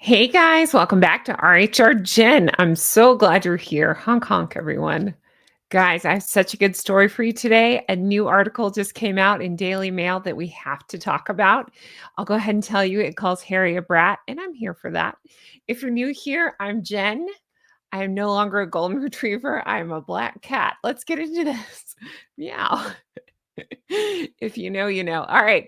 Hey guys, welcome back to RHR Jen. I'm so glad you're here. Honk honk, everyone. Guys, I have such a good story for you today. A new article just came out in Daily Mail that we have to talk about. I'll go ahead and tell you it calls Harry a brat, and I'm here for that. If you're new here, I'm Jen. I am no longer a golden retriever. I am a black cat. Let's get into this. Meow. If you know, you know. All right.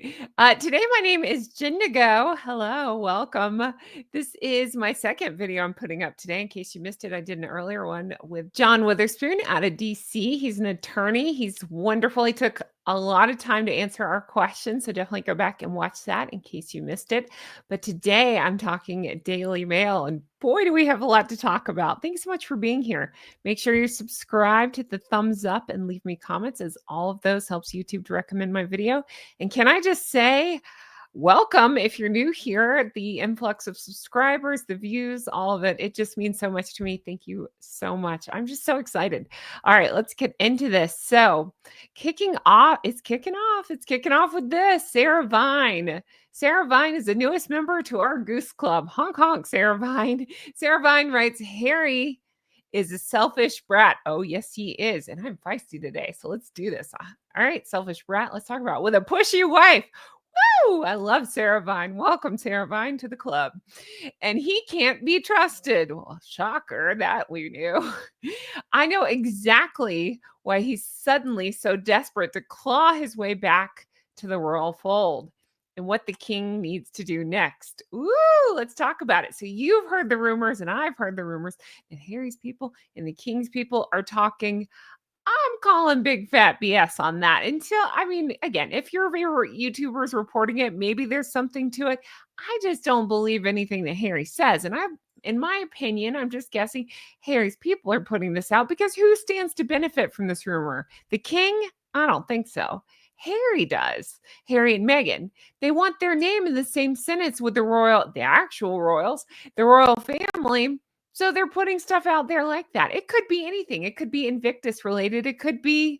Today, my name is Jindigo. Hello, welcome. This is my second video I'm putting up today. In case you missed it, I did an earlier one with John Witherspoon out of DC. He's an attorney. He's wonderful. He took a lot of time to answer our questions. So definitely go back and watch that in case you missed it. But today I'm talking Daily Mail, and boy, do we have a lot to talk about. Thanks so much for being here. Make sure you're subscribed, hit the thumbs up, and leave me comments, as all of those helps YouTube to recommend my video. And can I just say, welcome if you're new here. The influx of subscribers, the views, all of it just means so much to me. Thank you so much. I'm just so excited. All right, let's get into this. So it's kicking off with this. Sarah Vine. Sarah Vine is the newest member to our Goose Club. Honk honk, Sarah Vine. Sarah Vine writes, Harry is a selfish brat. Oh, yes, he is. And I'm feisty today. So let's do this. All right, selfish brat. Let's talk about it. With a pushy wife. Woo! I love Sarah Vine. Welcome, Sarah Vine, to the club. And he can't be trusted. Well, shocker, that we knew. I know exactly why he's suddenly so desperate to claw his way back to the royal fold and what the king needs to do next. Ooh, let's talk about it. So you've heard the rumors, and I've heard the rumors that Harry's people and the king's people are talking. I'm calling big fat BS on that again, if your favorite YouTuber's reporting it, maybe there's something to it. I just don't believe anything that Harry says. And in my opinion, I'm just guessing Harry's people are putting this out because who stands to benefit from this rumor? The king? I don't think so. Harry does. Harry and Meghan. They want their name in the same sentence with the actual royals, the royal family. So they're putting stuff out there like that. It could be anything. It could be Invictus related. It could be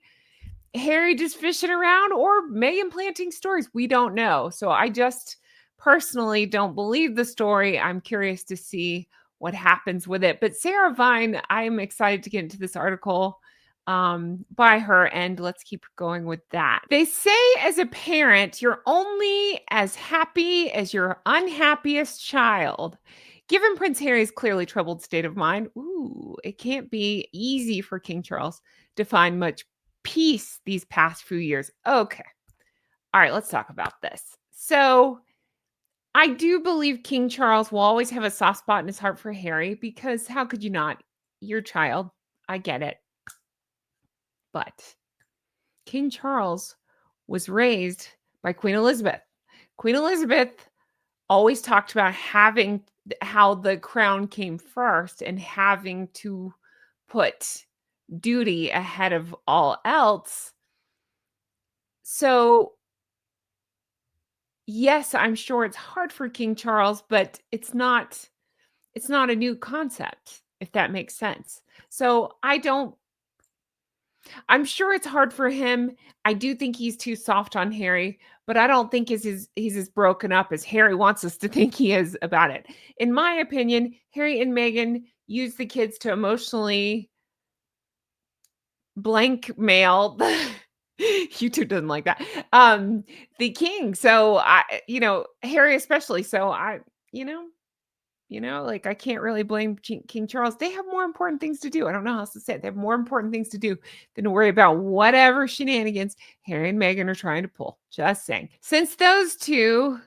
Harry just fishing around or Meghan planting stories. We don't know. So I just personally don't believe the story. I'm curious to see what happens with it. But Sarah Vine, I'm excited to get into this article by her, and let's keep going with that. They say as a parent, you're only as happy as your unhappiest child. Given Prince Harry's clearly troubled state of mind, it can't be easy for King Charles to find much peace these past few years. Okay. All right, let's talk about this. So I do believe King Charles will always have a soft spot in his heart for Harry, because how could you not? Your child. I get it. But King Charles was raised by Queen Elizabeth. Queen Elizabeth always talked about how the crown came first and having to put duty ahead of all else. So, yes, I'm sure it's hard for King Charles, but it's not a new concept, if that makes sense. So, I'm sure it's hard for him. I do think he's too soft on Harry, but I don't think he's as broken up as Harry wants us to think he is about it. In my opinion, Harry and Meghan use the kids to emotionally blankmail YouTube doesn't like that. The king. So Harry especially. So like I can't really blame King Charles. They have more important things to do. I don't know how else to say it. They have more important things to do than to worry about whatever shenanigans Harry and Meghan are trying to pull. Just saying. Since those two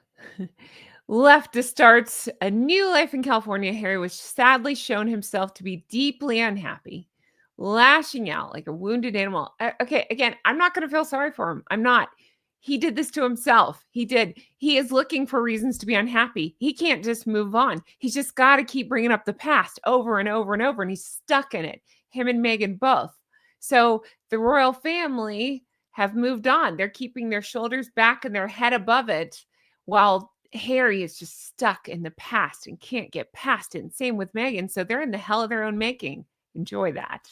left to start a new life in California, Harry was sadly shown himself to be deeply unhappy, lashing out like a wounded animal. Okay, again, I'm not going to feel sorry for him. I'm not. He did this to himself. He did. He is looking for reasons to be unhappy. He can't just move on. He's just got to keep bringing up the past over and over and over, and he's stuck in it. Him and Meghan both. So the royal family have moved on. They're keeping their shoulders back and their head above it, while Harry is just stuck in the past and can't get past it. And same with Meghan. So they're in the hell of their own making. Enjoy that.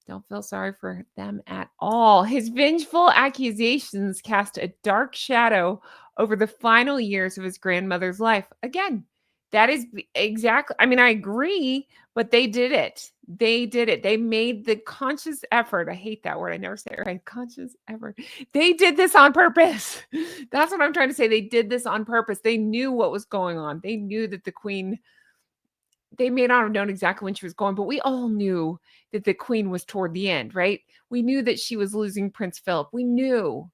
Don't feel sorry for them at all. His vengeful accusations cast a dark shadow over the final years of his grandmother's life. Again, That is exactly, I mean, I agree, but they did it. They did it. They made the conscious effort. I hate that word. I never say it right. Conscious effort. They did this on purpose. That's what I'm trying to say. They did this on purpose. They knew what was going on. They knew that the queen, they may not have known exactly when she was going, but we all knew that the queen was toward the end, right? We knew that she was losing Prince Philip. We knew.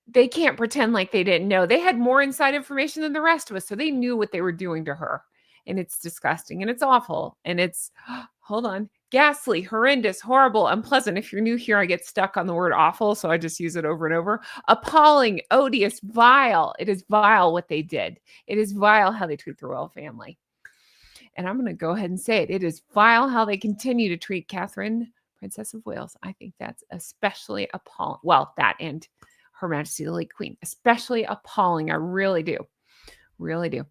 They can't pretend like they didn't know. They had more inside information than the rest of us, so they knew what they were doing to her. And it's disgusting and it's awful and it's hold on, ghastly, horrendous, horrible, unpleasant. If you're new here, I get stuck on the word awful, so I just use it over and over. Appalling, odious, vile. It is vile what they did. It is vile how they treat the royal family. And I'm going to go ahead and say it. It is vile how they continue to treat Catherine, Princess of Wales. I think that's especially appalling. Well, that and Her Majesty the late Queen, especially appalling. I really do. Really do.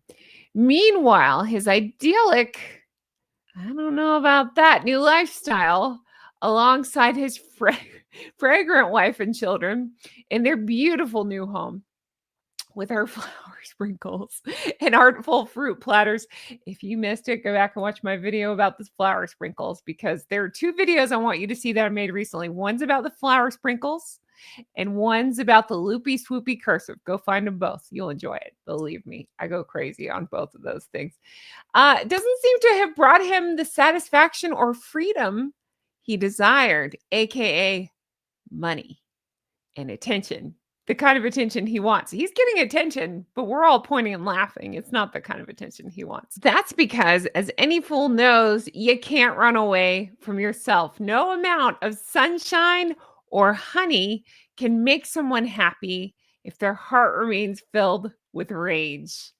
Meanwhile, his idyllic, I don't know about that, new lifestyle alongside his fragrant wife and children in their beautiful new home with her flower sprinkles and artful fruit platters. If you missed it, go back and watch my video about the flower sprinkles, because there are two videos I want you to see that I made recently. One's about the flower sprinkles and one's about the loopy swoopy cursive. Go find them both. You'll enjoy it. Believe me, I go crazy on both of those things. It doesn't seem to have brought him the satisfaction or freedom he desired, aka money and attention. The kind of attention he wants. He's getting attention, but we're all pointing and laughing. It's not the kind of attention he wants. That's because, as any fool knows, you can't run away from yourself. No amount of sunshine or honey can make someone happy if their heart remains filled with rage,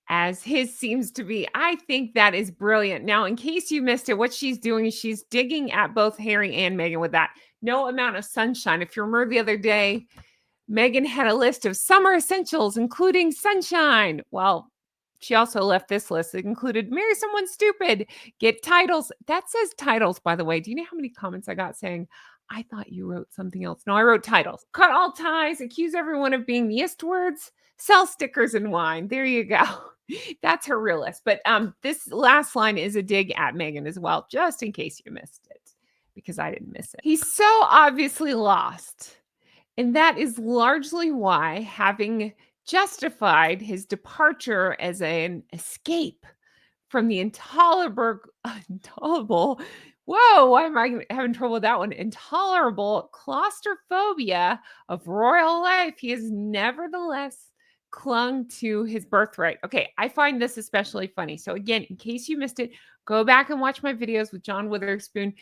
as his seems to be. I think that is brilliant. Now, in case you missed it, what she's doing is she's digging at both Harry and Meghan with that. No amount of sunshine. If you remember the other day, Meghan had a list of summer essentials, including sunshine. Well, she also left this list that included marry someone stupid, get titles. That says titles, by the way. Do you know how many comments I got saying, I thought you wrote something else? No, I wrote titles. Cut all ties, accuse everyone of being the words, sell stickers and wine. There you go. That's her real list. But this last line is a dig at Meghan as well, just in case you missed it, because I didn't miss it. He's so obviously lost. And that is largely why, having justified his departure as an escape from the intolerable, whoa, why am I having trouble with that one? Intolerable claustrophobia of royal life, he has nevertheless clung to his birthright. Okay, I find this especially funny. So again, in case you missed it, go back and watch my videos with John Witherspoon,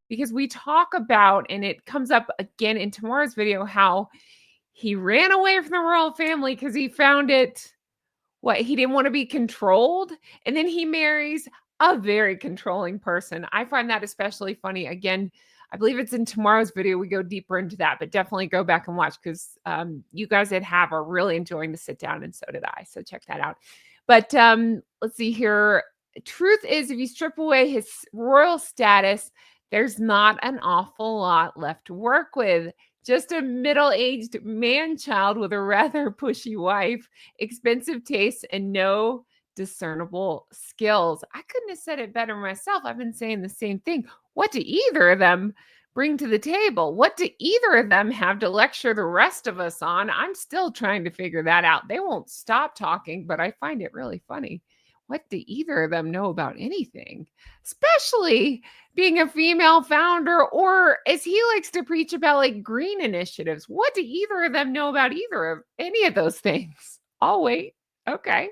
because we talk about, and it comes up again in tomorrow's video, how he ran away from the royal family because he found it, he didn't want to be controlled. And then he marries a very controlling person. I find that especially funny. Again, I believe it's in tomorrow's video. We go deeper into that, but definitely go back and watch, because you guys that have are really enjoying the sit down, and so did I. So check that out. But let's see here. Truth is, if you strip away his royal status, there's not an awful lot left to work with. Just a middle-aged man-child with a rather pushy wife, expensive tastes, and no discernible skills. I couldn't have said it better myself. I've been saying the same thing. What do either of them bring to the table? What do either of them have to lecture the rest of us on? I'm still trying to figure that out. They won't stop talking, but I find it really funny. What do either of them know about anything? Especially being a female founder, or as he likes to preach about, like green initiatives. What do either of them know about any of those things? I'll wait. Okay.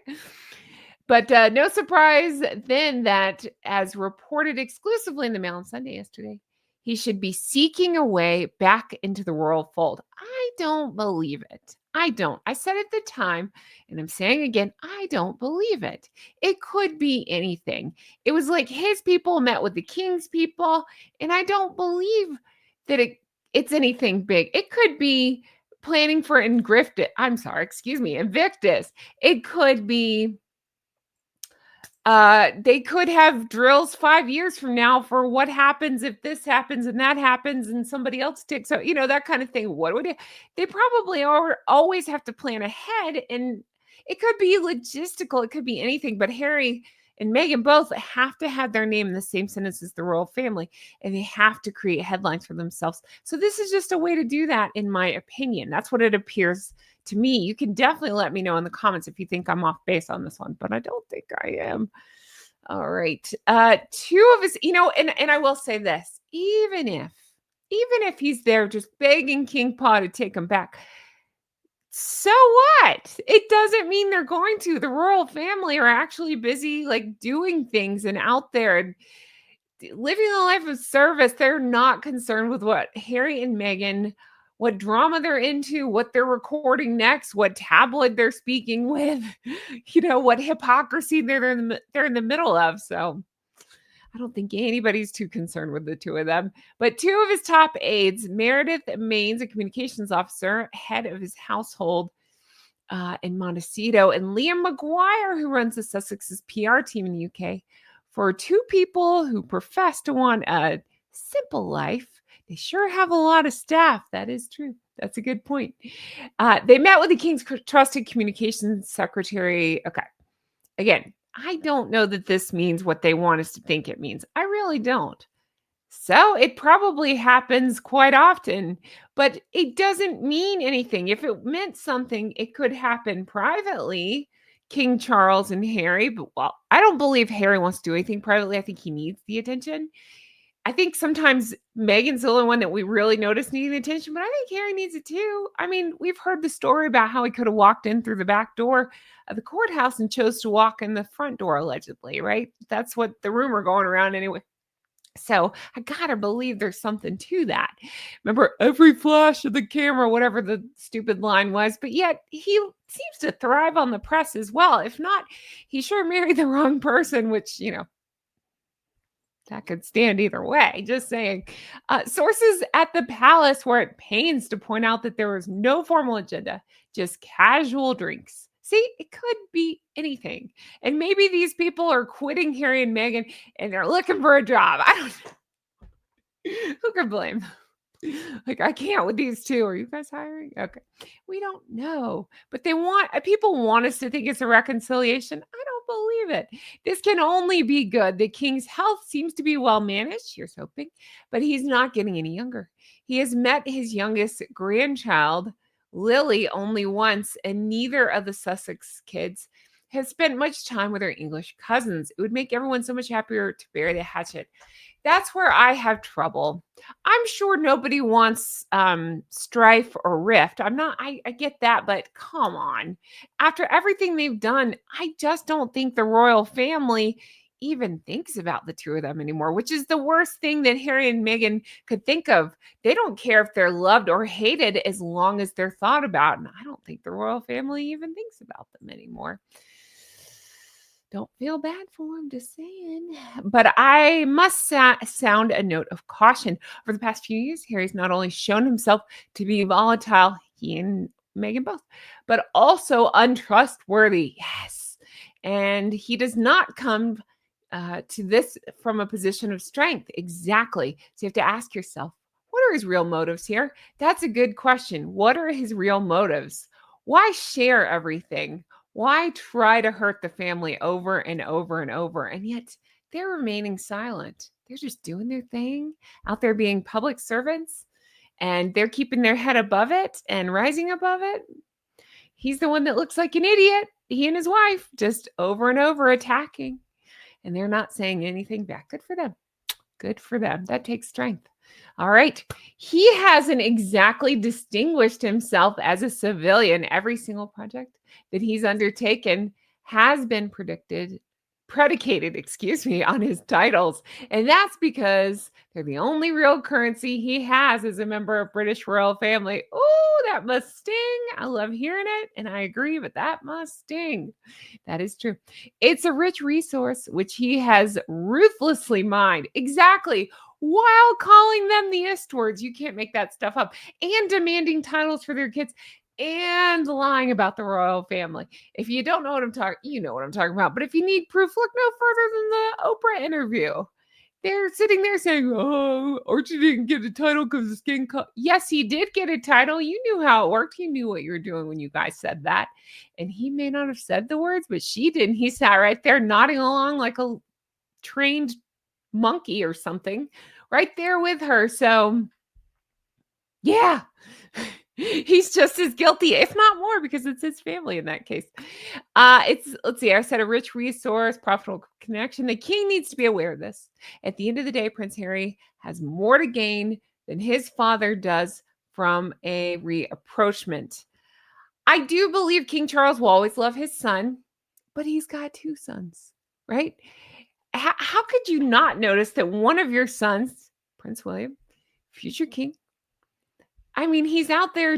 But no surprise then that, as reported exclusively in the Mail on Sunday yesterday, he should be seeking a way back into the royal fold. I don't believe it. I don't. I said at the time, and I'm saying again, I don't believe it. It could be anything. It was like his people met with the king's people, and I don't believe that it's anything big. It could be planning for Invictus. It could be they could have drills 5 years from now for what happens if this happens and that happens and somebody else takes, so that kind of thing. What would they probably always have to plan ahead, and It could be logistical, it could be anything, but Harry and Meghan both have to have their name in the same sentence as the royal family, and they have to create headlines for themselves. So this is just a way to do that, in my opinion. That's what it appears to me. You can definitely let me know in the comments if you think I'm off base on this one, but I don't think I am. All right. Two of his, and I will say this, even if he's there just begging King Pa to take him back, so what? It doesn't mean they're going to. The royal family are actually busy like doing things and out there and living a life of service. They're not concerned with what Harry and Meghan, what drama they're into, what they're recording next, what tabloid they're speaking with, what hypocrisy they're in the middle of. So I don't think anybody's too concerned with the two of them. But two of his top aides, Meredith Maines, a communications officer, head of his household in Montecito, and Liam Maguire, who runs the Sussex's PR team in the UK, for two people who profess to want a simple life. They sure have a lot of staff. That is true. That's a good point. They met with the King's trusted communications secretary. Okay. Again, I don't know that this means what they want us to think it means. I really don't. So it probably happens quite often, but it doesn't mean anything. If it meant something, it could happen privately. King Charles and Harry, but I don't believe Harry wants to do anything privately. I think he needs the attention. I think sometimes Meghan's the only one that we really notice needing attention, but I think Harry needs it too. I mean, we've heard the story about how he could have walked in through the back door of the courthouse and chose to walk in the front door, allegedly, right? That's what the rumor going around anyway. So I gotta believe there's something to that. Remember, every flash of the camera, whatever the stupid line was, but yet he seems to thrive on the press as well. If not, he sure married the wrong person, which, that could stand either way. Just saying. Sources at the palace were at pains to point out that there was no formal agenda, just casual drinks. See, it could be anything. And maybe these people are quitting Harry and Meghan and they're looking for a job. I don't know. Who can blame? Like, I can't with these two. Are you guys hiring? Okay. We don't know. But people want us to think it's a reconciliation. I don't believe it. This can only be good. The king's health seems to be well managed. Here's hoping. But he's not getting any younger. He has met his youngest grandchild, Lily, only once, and neither of the Sussex kids has spent much time with their English cousins. It would make everyone so much happier to bury the hatchet. That's where I have trouble. I'm sure nobody wants strife or rift. I get that, but come on. After everything they've done, I just don't think the royal family even thinks about the two of them anymore, which is the worst thing that Harry and Meghan could think of. They don't care if they're loved or hated as long as they're thought about. And I don't think the royal family even thinks about them anymore. Don't feel bad for him, just saying. But I must sound a note of caution. For the past few years, Harry's not only shown himself to be volatile, he and Meghan both, but also untrustworthy. Yes. And he does not come to this from a position of strength. Exactly. So you have to ask yourself, what are his real motives here? That's a good question. What are his real motives? Why share everything? Why try to hurt the family over and over and over? And yet they're remaining silent. They're just doing their thing out there being public servants, and they're keeping their head above it and rising above it. He's the one that looks like an idiot. He and his wife just over and over attacking, and they're not saying anything back. Good for them. Good for them. That takes strength. All right. He hasn't exactly distinguished himself as a civilian. Every single project that he's undertaken has been predicated, on his titles. And that's because they're the only real currency he has as a member of British royal family. Oh, that must sting. I love hearing it. And I agree, but that must sting. That is true. It's a rich resource, which he has ruthlessly mined. Exactly. While calling them the Eastwards. You can't make that stuff up. And demanding titles for their kids and lying about the royal family. If you don't know what I'm talking, you know what I'm talking about. But if you need proof, look no further than the Oprah interview. They're sitting there saying, "Oh, Archie didn't get a title because the skin color." Yes, he did get a title. You knew how it worked. You knew what you were doing when you guys said that. And he may not have said the words, but she didn't. He sat right there nodding along like a trained monkey or something, right there with her. So, yeah. He's just as guilty, if not more, because it's his family in that case. It's let's see, I said a rich resource, profitable connection. The king needs to be aware of this. At the end of the day, Prince Harry has more to gain than his father does from a reapproachment. I do believe King Charles will always love his son, but he's got two sons, right? How could you not notice that one of your sons, Prince William, future king, I mean, he's out there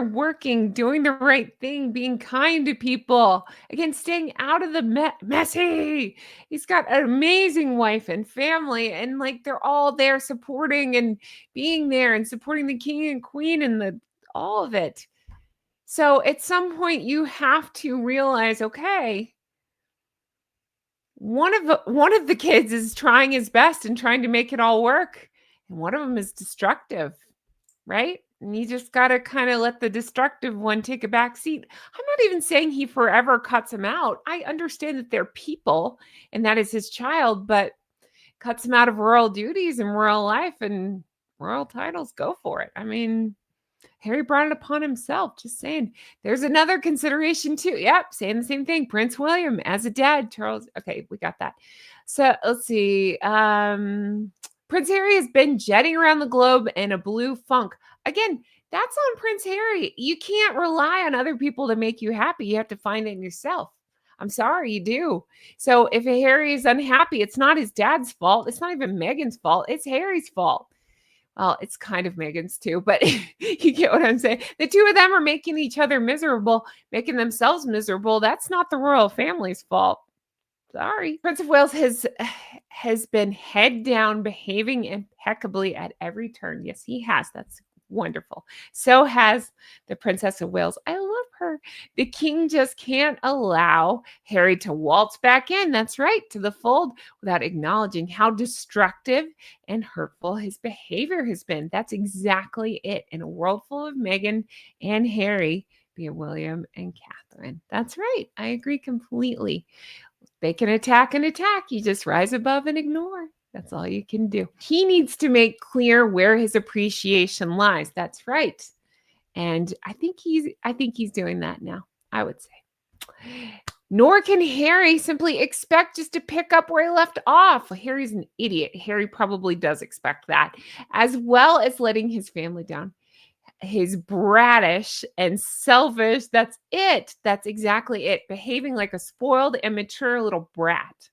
working, doing the right thing, being kind to people. Again, staying out of the messy. He's got an amazing wife and family, and like they're all there supporting and being there and supporting the king and queen and the all of it. So at some point you have to realize, okay, one of the kids is trying his best and trying to make it all work, and one of them is destructive. Right? And you just gotta kinda let the destructive one take a back seat. I'm not even saying he forever cuts him out. I understand that they're people and that is his child, but cuts him out of royal duties and royal life and royal titles, go for it. I mean, Harry brought it upon himself, just saying. There's another consideration too. Yep, saying the same thing. Prince William as a dad, Charles. Okay, we got that. So let's see. Prince Harry has been jetting around the globe in a blue funk. Again, that's on Prince Harry. You can't rely on other people to make you happy. You have to find it in yourself. I'm sorry, you do. So if Harry is unhappy, it's not his dad's fault. It's not even Meghan's fault. It's Harry's fault. Well, it's kind of Meghan's too, but you get what I'm saying. The two of them are making each other miserable, making themselves miserable. That's not the royal family's fault. Sorry. Prince of Wales has been head down, behaving impeccably at every turn. Yes, he has. That's wonderful. So has the Princess of Wales. I love her. The king just can't allow Harry to waltz back in. That's right, to the fold without acknowledging how destructive and hurtful his behavior has been. That's exactly it. In a world full of Meghan and Harry, be it William and Catherine. That's right. I agree completely. They can attack and attack. You just rise above and ignore. That's all you can do. He needs to make clear where his appreciation lies. That's right. And I think he's doing that now, I would say. Nor can Harry simply expect just to pick up where he left off. Well, Harry's an idiot. Harry probably does expect that, as well as letting his family down. He's bratish and selfish. That's it. That's exactly it. Behaving like a spoiled, immature little brat.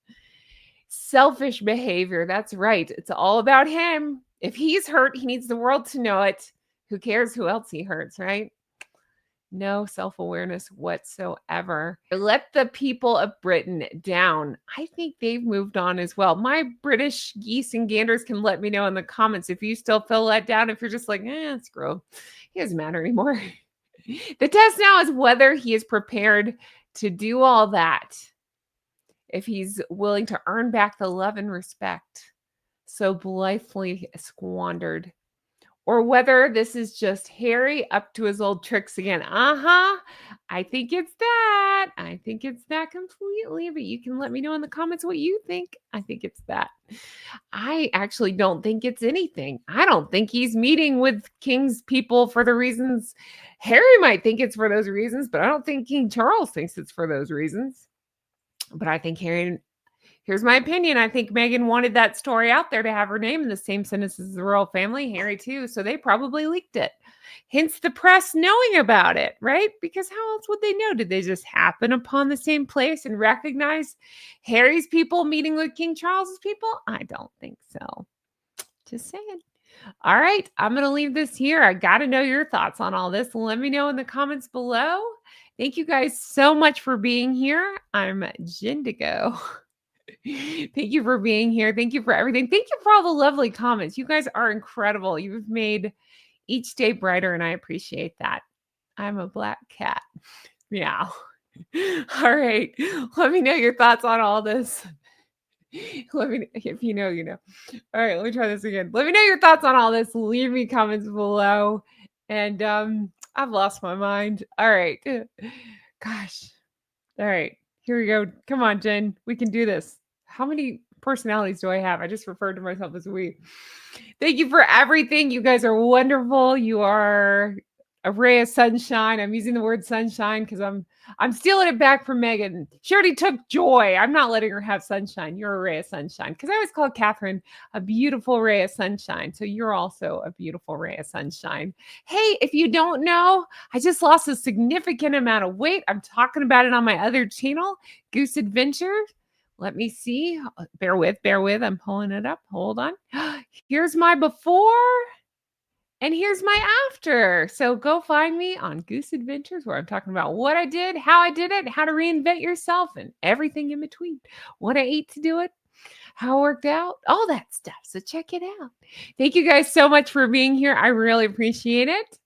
Selfish behavior. That's right. It's all about him. If he's hurt, he needs the world to know it. Who cares who else he hurts, right? No self-awareness whatsoever. Let the people of Britain down. I think they've moved on as well. My British geese and ganders can let me know in the comments if you still feel let down, if you're just like, screw. He doesn't matter anymore. The test now is whether he is prepared to do all that. If he's willing to earn back the love and respect so blithely squandered. Or whether this is just Harry up to his old tricks again. I think it's that. I think it's that completely. But you can let me know in the comments what you think. I think it's that. I actually don't think it's anything. I don't think he's meeting with King's people for the reasons Harry might think it's for those reasons, but I don't think King Charles thinks it's for those reasons. But I think here's my opinion. I think Meghan wanted that story out there to have her name in the same sentence as the royal family, Harry too, so they probably leaked it. Hence the press knowing about it, right? Because how else would they know? Did they just happen upon the same place and recognize Harry's people meeting with King Charles's people? I don't think so. Just saying. All right, I'm going to leave this here. I got to know your thoughts on all this. Let me know in the comments below. Thank you guys so much for being here. I'm Jindigo. Thank you for being here. Thank you for everything. Thank you for all the lovely comments. You guys are incredible. You've made each day brighter, and I appreciate that. I'm a black cat. Meow. All right. Let me know your thoughts on all this. Let me if you know, you know. All right, let me try this again. Let me know your thoughts on all this. Leave me comments below. And I've lost my mind. All right. Gosh. All right. Here we go. Come on, Jen. We can do this. How many personalities do I have? I just referred to myself as we. Thank you for everything. You guys are wonderful. You are a ray of sunshine. I'm using the word sunshine because I'm stealing it back from Meghan. She already took joy. I'm not letting her have sunshine. You're a ray of sunshine. Because I always call Catherine a beautiful ray of sunshine. So you're also a beautiful ray of sunshine. Hey, if you don't know, I just lost a significant amount of weight. I'm talking about it on my other channel, Goose Adventure. Let me see. Bear with, bear with. I'm pulling it up. Hold on. Here's my before and here's my after. So go find me on Goose Adventures where I'm talking about what I did, how I did it, how to reinvent yourself, and everything in between. What I ate to do it, how it worked out, all that stuff. So check it out. Thank you guys so much for being here. I really appreciate it.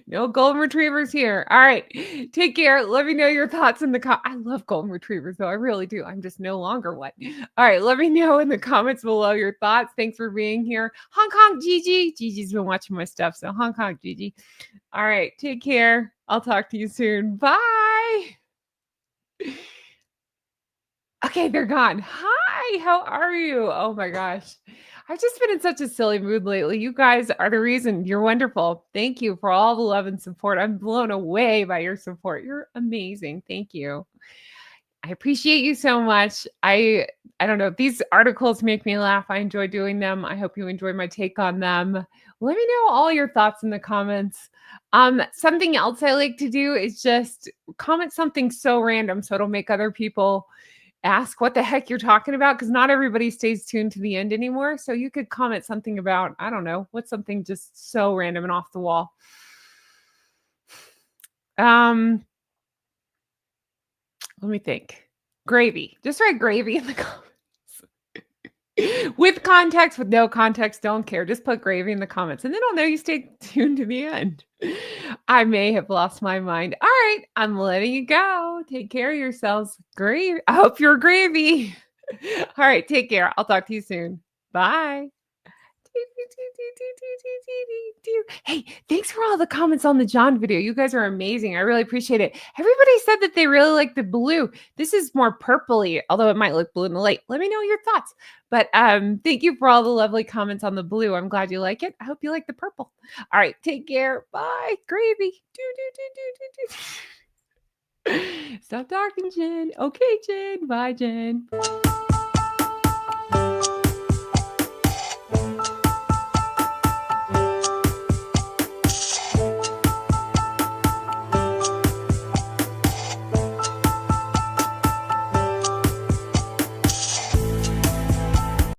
No golden retrievers here. All right. Take care. Let me know your thoughts in the I love golden retrievers though. I really do. I'm just no longer one. All right. Let me know in the comments below your thoughts. Thanks for being here. Honk Honk Gigi. Gigi's been watching my stuff. So Honk Honk Gigi. All right. Take care. I'll talk to you soon. Bye. Okay, they're gone. Hi, how are you? Oh my gosh. I've just been in such a silly mood lately. You guys are the reason. You're wonderful. Thank you for all the love and support. I'm blown away by your support. You're amazing. Thank you. I appreciate you so much. I don't know. These articles make me laugh. I enjoy doing them. I hope you enjoy my take on them. Let me know all your thoughts in the comments. Something else I like to do is just comment something so random so it'll make other people ask what the heck you're talking about because not everybody stays tuned to the end anymore. So you could comment something about, I don't know, what's something just so random and off the wall. Let me think. Gravy. Just write gravy in the comments. With context, with no context, don't care. Just put gravy in the comments and then I'll know you stay tuned to the end. I may have lost my mind. All right, I'm letting you go. Take care of yourselves. Gravy. I hope you're gravy. All right, take care. I'll talk to you soon. Bye. Hey, thanks for all the comments on the John video. You guys are amazing. I really appreciate it. Everybody said that they really like the blue. This is more purpley, although it might look blue in the light. Let me know your thoughts. But thank you for all the lovely comments on the blue. I'm glad you like it. I hope you like the purple. All right, take care. Bye. Gravy. Stop talking, Jen. Okay, Jen. Bye, Jen.